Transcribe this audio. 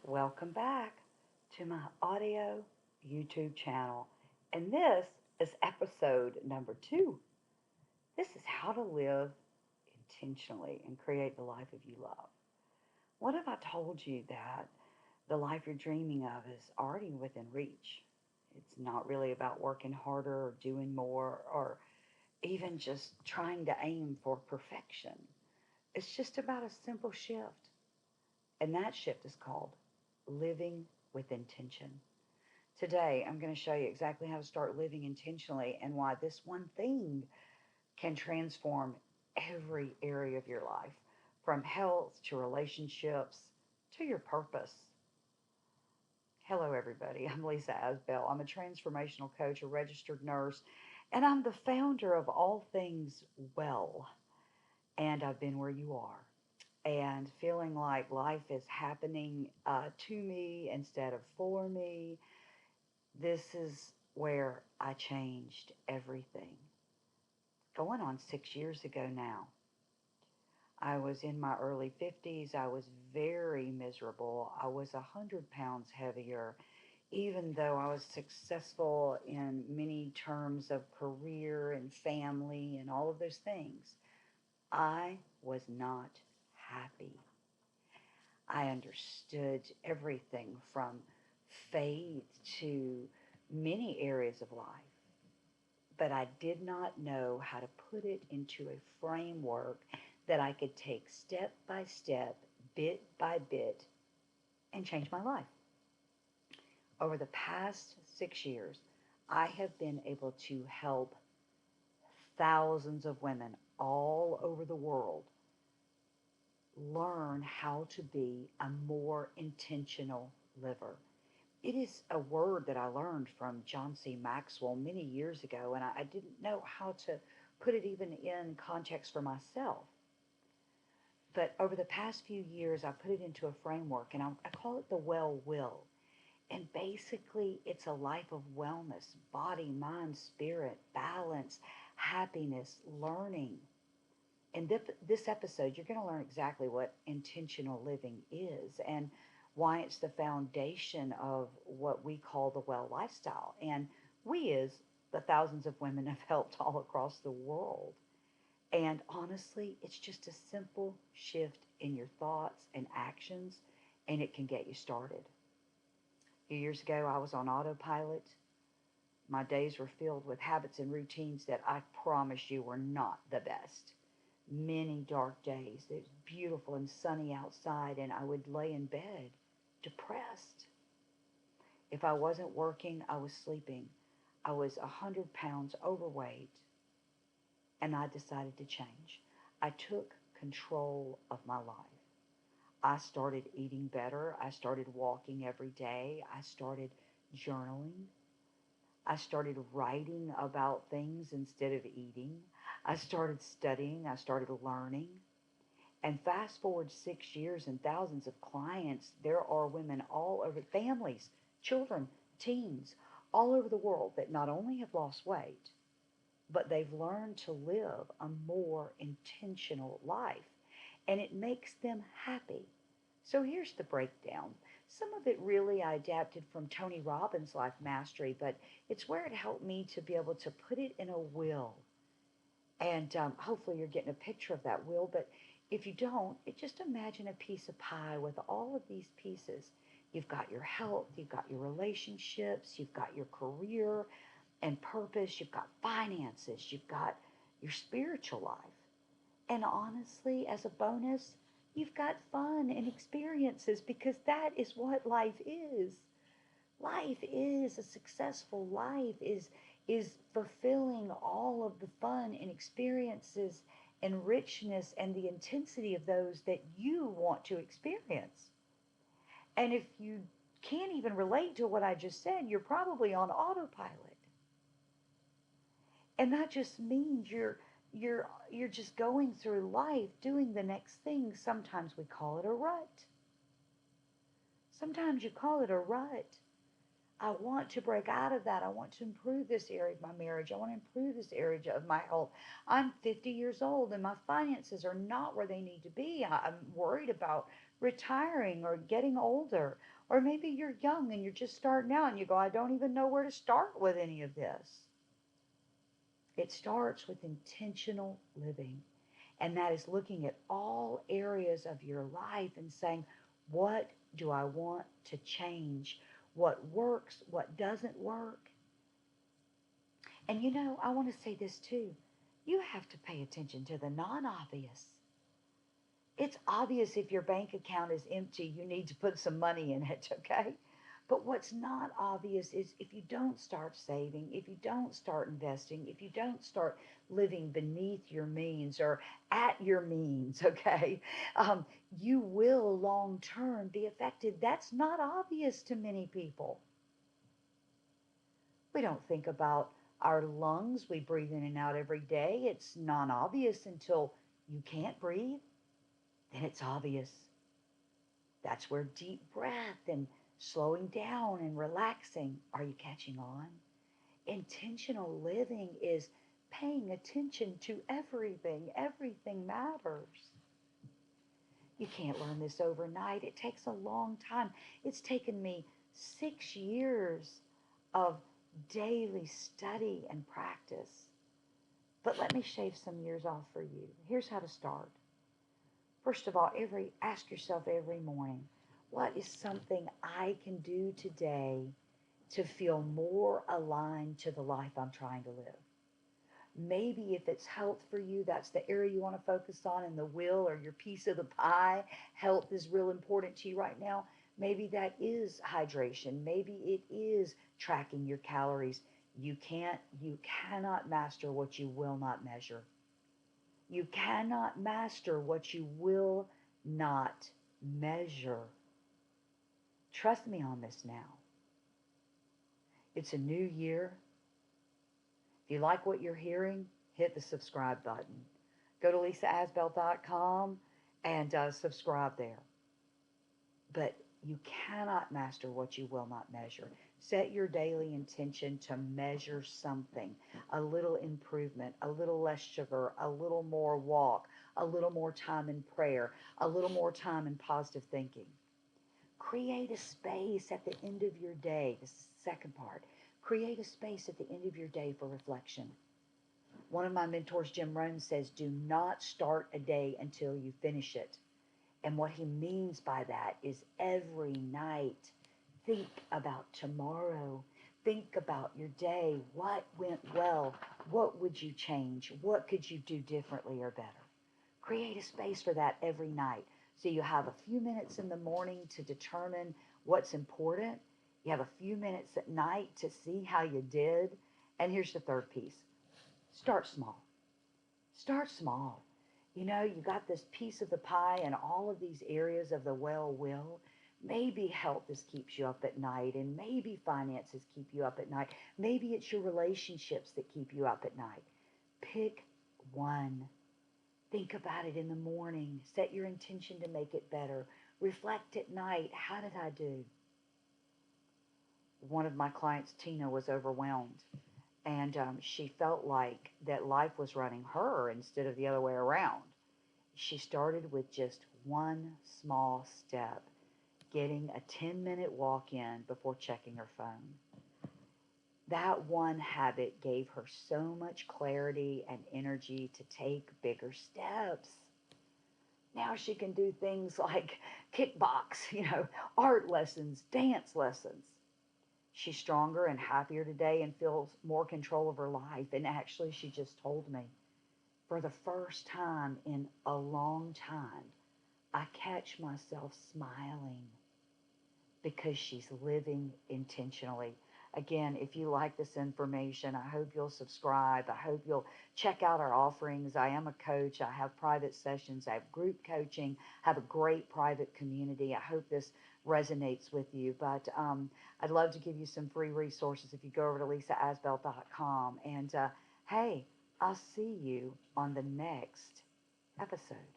Welcome back to my audio YouTube channel. And this is episode number 2. This is how to live intentionally and create the life of you love. What if I told you that the life you're dreaming of is already within reach? It's not really about working harder or doing more or even just trying to aim for perfection. It's just about a simple shift. And that shift is called living with intention. Today, I'm going to show you exactly how to start living intentionally and why this one thing can transform every area of your life, from health to relationships to your purpose. Hello, everybody. I'm Lisa Asbell. I'm a transformational coach, a registered nurse, and I'm the founder of All Things Well. And I've been where you are and feeling like life is happening to me instead of for me. This is where I changed everything. Going on 6 years ago now. I was in my early 50s. I was very miserable. I was 100 pounds heavier, even though I was successful in many terms of career and family and all of those things. I was not happy. I understood everything from faith to many areas of life, but I did not know how to put it into a framework that I could take step by step, bit by bit, and change my life. Over the past 6 years, I have been able to help thousands of women all over the world learn how to be a more intentional liver. It is a word that I learned from John C. Maxwell many years ago, and I didn't know how to put it even in context for myself. But over the past few years, I put it into a framework, and I call it the well will. And basically, it's a life of wellness, body, mind, spirit, balance, happiness, learning. In this episode, you're going to learn exactly what intentional living is and why it's the foundation of what we call the well lifestyle. And we, as the thousands of women, have helped all across the world. And honestly, it's just a simple shift in your thoughts and actions, and it can get you started. A few years ago, I was on autopilot. My days were filled with habits and routines that I promise you were not the best. Many dark days. It was beautiful and sunny outside, and I would lay in bed depressed. If I wasn't working, I was sleeping. I was 100 pounds overweight, and I decided to change. I took control of my life. I started eating better. I started walking every day. I started journaling. I started writing about things instead of eating. I started studying. I started learning. And fast forward 6 years and thousands of clients, there are women all over, families, children, teens, all over the world that not only have lost weight, but they've learned to live a more intentional life. And it makes them happy. So here's the breakdown. Some of it really I adapted from Tony Robbins' Life Mastery, but it's where it helped me to be able to put it in a will. And hopefully you're getting a picture of that will. But if you don't, just imagine a piece of pie with all of these pieces. You've got your health, you've got your relationships, you've got your career and purpose, you've got finances, you've got your spiritual life. And honestly, as a bonus, you've got fun and experiences because that is what life is. Life is a successful life is fulfilling all of the fun and experiences and richness and the intensity of those that you want to experience. And if you can't even relate to what I just said, you're probably on autopilot. And that just means you're just going through life doing the next thing. Sometimes we call it a rut. Sometimes you call it a rut. I want to break out of that. I want to improve this area of my marriage. I want to improve this area of my health. I'm 50 years old and my finances are not where they need to be. I'm worried about retiring or getting older. Or maybe you're young and you're just starting out and you go, I don't even know where to start with any of this. It starts with intentional living. And that is looking at all areas of your life and saying, what do I want to change? What works? What doesn't work? And I want to say this too. You have to pay attention to the non obvious. It's obvious if your bank account is empty, you need to put some money in it, okay? But what's not obvious is if you don't start saving, if you don't start investing, if you don't start living beneath your means or at your means, okay, um, you will long term be affected. That's not obvious to many people. We don't think about our lungs. We breathe in and out every day. It's non obvious until you can't breathe. Then it's obvious. That's where deep breath and slowing down and relaxing. Are you catching on? Intentional living is paying attention to everything. Everything matters. You can't learn this overnight. It takes a long time. It's taken me 6 years of daily study and practice. But let me shave some years off for you. Here's how to start. First of all, ask yourself every morning, what is something I can do today to feel more aligned to the life I'm trying to live? Maybe if it's health for you, that's the area you want to focus on in the will or your piece of the pie. Health is real important to you right now. Maybe that is hydration. Maybe it is tracking your calories. You cannot master what you will not measure. You cannot master what you will not measure. Trust me on this now. It's a new year. If you like what you're hearing, hit the subscribe button. Go to lisaasbell.com and subscribe there. But you cannot master what you will not measure. Set your daily intention to measure something, a little improvement, a little less sugar, a little more walk, a little more time in prayer, a little more time in positive thinking. Create a space at the end of your day. This is the second part. Create a space at the end of your day for reflection. One of my mentors, Jim Rohn, says, do not start a day until you finish it. And what he means by that is every night, think about tomorrow. Think about your day. What went well? What would you change? What could you do differently or better? Create a space for that every night. So you have a few minutes in the morning to determine what's important. You have a few minutes at night to see how you did. And here's the third piece. Start small. Start small. You got this piece of the pie and all of these areas of the well will. Maybe health is keeps you up at night, and maybe finances keep you up at night. Maybe it's your relationships that keep you up at night. Pick one. Think about it in the morning. Set your intention to make it better. Reflect at night. How did I do? One of my clients, Tina, was overwhelmed. And she felt like that life was running her instead of the other way around. She started with just one small step, getting a 10-minute walk in before checking her phone. That one habit gave her so much clarity and energy to take bigger steps. Now she can do things like kickbox, art lessons, dance lessons. She's stronger and happier today and feels more control of her life. And actually, she just told me, for the first time in a long time, I catch myself smiling because she's living intentionally. Again, if you like this information, I hope you'll subscribe. I hope you'll check out our offerings. I am a coach. I have private sessions. I have group coaching. I have a great private community. I hope this resonates with you. But I'd love to give you some free resources if you go over to lisaasbell.com. And hey, I'll see you on the next episode.